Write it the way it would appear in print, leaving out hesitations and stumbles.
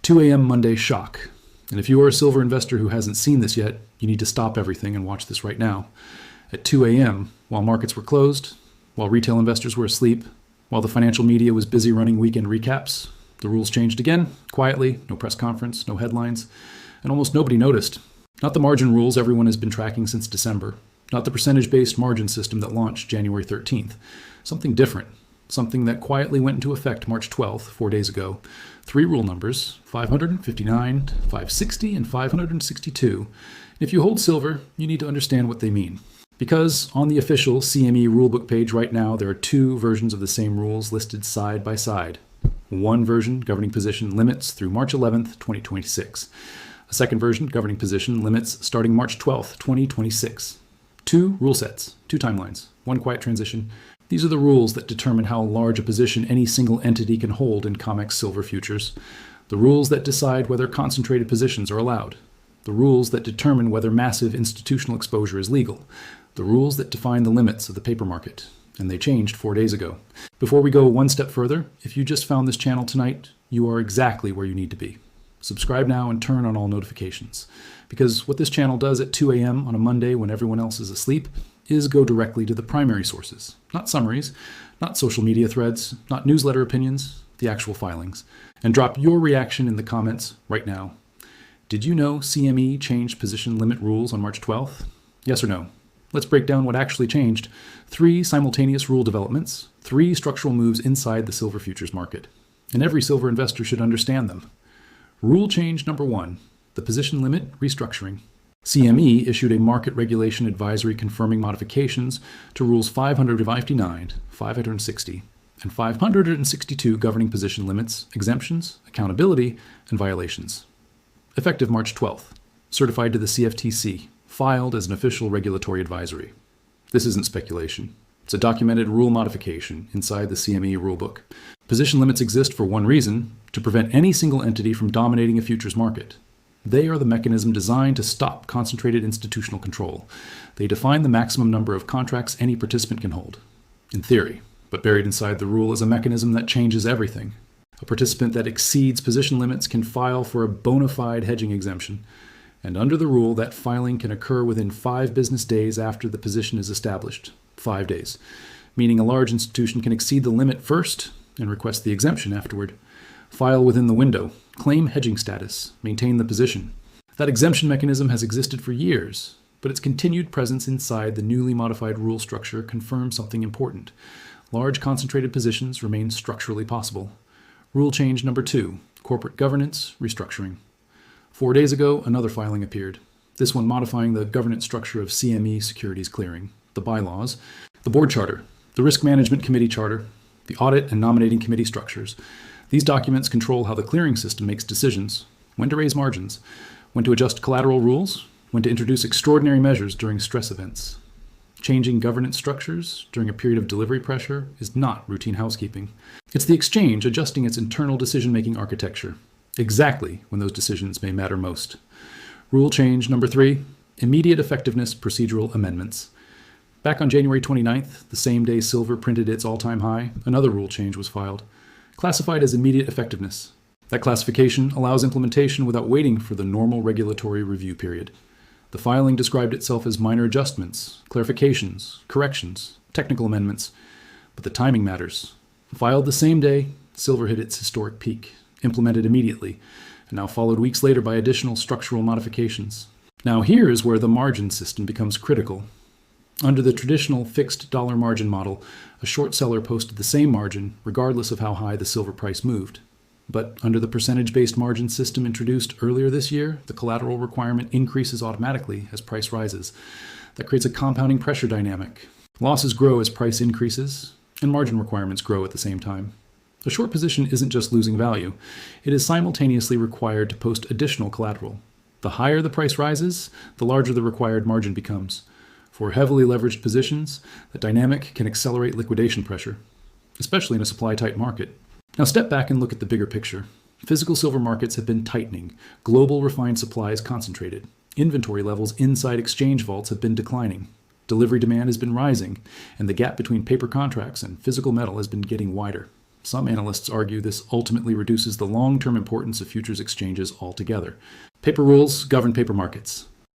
2 a.m. Monday shock. And if you are a silver investor who hasn't seen this yet, you need to stop everything and watch this right now. At 2 a.m., while markets were closed, while retail investors were asleep, while the financial media was busy running weekend recaps, the rules changed again, quietly, no press conference, no headlines, and almost nobody noticed. Not the margin rules everyone has been tracking since December, not the percentage-based margin system that launched January 13th. Something different, something that quietly went into effect March 12th, 4 days ago. 3 rule numbers, 559, 560, and 562. And if you hold silver, you need to understand what they mean. Because on the official CME rulebook page right now, there are 2 versions of the same rules listed side by side. One version governing position limits through March 11th, 2026. A second version governing position limits starting March 12th, 2026. 2 rule sets, 2 timelines, 1 quiet transition. These are the rules that determine how large a position any single entity can hold in COMEX silver futures. The rules that decide whether concentrated positions are allowed. The rules that determine whether massive institutional exposure is legal. The rules that define the limits of the paper market. And they changed 4 days ago. Before we go one step further, if you just found this channel tonight, you are exactly where you need to be. Subscribe now and turn on all notifications. Because what this channel does at 2 a.m. on a Monday when everyone else is asleep is go directly to the primary sources. Not summaries, not social media threads, not newsletter opinions, the actual filings. And drop your reaction in the comments right now. Did you know CME changed position limit rules on March 12th? Yes or no? Let's break down what actually changed. 3 simultaneous rule developments, 3 structural moves inside the silver futures market. And every silver investor should understand them. Rule change number 1, the position limit restructuring. CME issued a market regulation advisory confirming modifications to rules 559, 560, and 562 governing position limits, exemptions, accountability, and violations. Effective March 12th, certified to the CFTC, filed as an official regulatory advisory. This isn't speculation. It's a documented rule modification inside the CME rulebook. Position limits exist for one reason, to prevent any single entity from dominating a futures market. They are the mechanism designed to stop concentrated institutional control. They define the maximum number of contracts any participant can hold. In theory, but buried inside the rule is a mechanism that changes everything. A participant that exceeds position limits can file for a bona fide hedging exemption. And under the rule, that filing can occur within 5 business days after the position is established. 5 days. Meaning a large institution can exceed the limit first and request the exemption afterward. File within the window, claim hedging status, maintain the position. That exemption mechanism has existed for years, but its continued presence inside the newly modified rule structure confirms something important. Large concentrated positions remain structurally possible. Rule change number 2, corporate governance restructuring. 4 days ago, another filing appeared, this one modifying the governance structure of CME securities clearing, the bylaws, the board charter, the risk management committee charter, the audit and nominating committee structures. These documents control how the clearing system makes decisions, when to raise margins, when to adjust collateral rules, when to introduce extraordinary measures during stress events. Changing governance structures during a period of delivery pressure is not routine housekeeping. It's the exchange adjusting its internal decision-making architecture, exactly when those decisions may matter most. Rule change number 3, immediate effectiveness procedural amendments. Back on January 29th, the same day silver printed its all-time high, another rule change was filed, classified as immediate effectiveness. That classification allows implementation without waiting for the normal regulatory review period. The filing described itself as minor adjustments, clarifications, corrections, technical amendments, but the timing matters. Filed the same day, silver hit its historic peak, implemented immediately, and now followed weeks later by additional structural modifications. Now here is where the margin system becomes critical. Under the traditional fixed dollar margin model, a short seller posted the same margin regardless of how high the silver price moved. But under the percentage-based margin system introduced earlier this year, the collateral requirement increases automatically as price rises. That creates a compounding pressure dynamic. Losses grow as price increases, and margin requirements grow at the same time. A short position isn't just losing value. It is simultaneously required to post additional collateral. The higher the price rises, the larger the required margin becomes. For heavily leveraged positions, the dynamic can accelerate liquidation pressure, especially in a supply-tight market. Now step back and look at the bigger picture. Physical silver markets have been tightening. Global refined supply is concentrated. Inventory levels inside exchange vaults have been declining. Delivery demand has been rising, and the gap between paper contracts and physical metal has been getting wider. Some analysts argue this ultimately reduces the long-term importance of futures exchanges altogether. Paper rules govern paper markets.